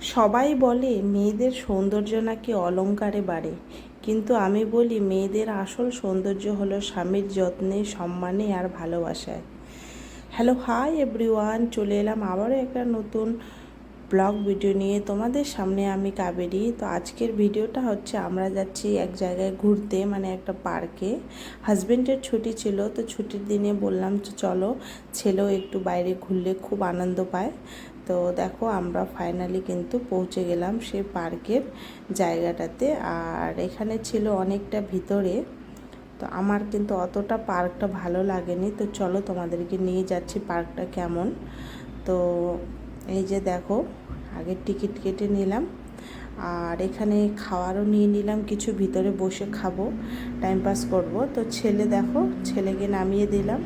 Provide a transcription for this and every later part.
সবাই বলে মেয়েদের সৌন্দর্য নাকি অলংকারে বাড়ে, কিন্তু আমি বলি মেয়েদের আসল সৌন্দর্য হলো স্বামীর যত্নে, সম্মানে আর ভালোবাসায়। হ্যালো, হাই এভরিওয়ান, চলে এলাম আবারও একটা নতুন ব্লগ ভিডিও নিয়ে তোমাদের সামনে। আমি কাবেরী। তো আজকের ভিডিওটা হচ্ছে আমরা যাচ্ছি এক জায়গায় ঘুরতে, মানে একটা পার্কে। হাজব্যান্ডের ছুটি ছিল, তো ছুটির দিনে বললাম চলো, ছেলেও একটু বাইরে ঘুরলে খুব আনন্দ পায়। তো দেখো আমরা ফাইনালি কিন্তু পৌঁছে গেলাম সেই পার্কের জায়গাটাতে। আর এখানে ছিল অনেকটা ভিতরে, তো আমার কিন্তু অতটা পার্কটা ভালো লাগেনি। তো চলো তোমাদেরকে নিয়ে যাচ্ছি পার্কটা কেমন। তো এই যে দেখো, আগে টিকিট কেটে নিলাম, আর এখানে খাওয়ারও নিয়ে নিলাম কিছু, ভিতরে বসে খাবো, টাইম পাস করব। তো ছেলে দেখো, ছেলেকে নামিয়ে দিলাম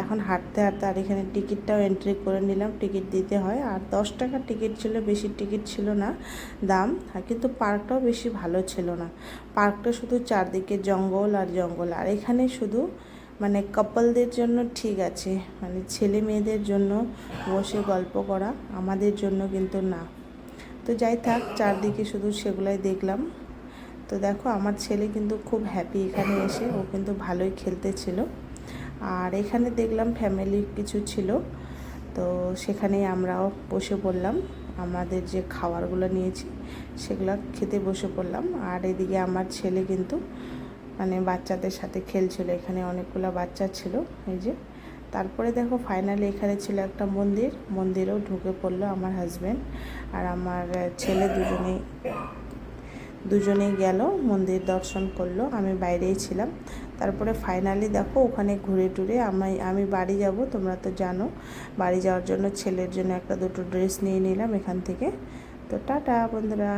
এখন হাঁটতে হাঁটতে। আর এখানে টিকিটটাও এন্ট্রি করে নিলাম, টিকিট দিতে হয়। আর 10 টাকার টিকিট ছিল, বেশি টিকিট ছিল না দাম। আর কিন্তু পার্কটাও বেশি ভালো ছিল না। পার্কটা শুধু চারদিকে জঙ্গল আর জঙ্গল। আর এখানে শুধু মানে কাপলদের জন্য ঠিক আছে, মানে ছেলে মেয়েদের জন্য বসে গল্প করা, আমাদের জন্য কিন্তু না। তো যাই থাক, চারদিকে শুধু সেগুলাই দেখলাম। তো দেখো আমার ছেলে কিন্তু খুব হ্যাপি এখানে এসে, ও কিন্তু ভালোই খেলতেছিল। আর এখানে দেখলাম ফ্যামিলি কিছু ছিল, তো সেখানেই আমরাও বসে পড়লাম। আমাদের যে খাবারগুলো নিয়েছি সেগুলো খেতে বসে পড়লাম। আর এদিকে আমার ছেলে কিন্তু মানে বাচ্চাদের সাথে খেলছিল, এখানে অনেকগুলো বাচ্চা ছিল এই যে। তারপরে দেখো ফাইনালি এখানে ছিল একটা মন্দির, মন্দিরেও ঢুকে পড়লো আমার হাজব্যান্ড আর আমার ছেলে, দুজনেই গেল মন্দির দর্শন করলো, আমি বাইরেই ছিলাম। তারপরে ফাইনালি দেখো ওখানে ঘুরে টুরে আমি বাড়ি যাব, তোমরা তো জানো। বাড়ি যাওয়ার জন্য ছেলের জন্য একটা দুটো ড্রেস নিয়ে নিলাম এখান থেকে। তো টাটা বন্ধুরা।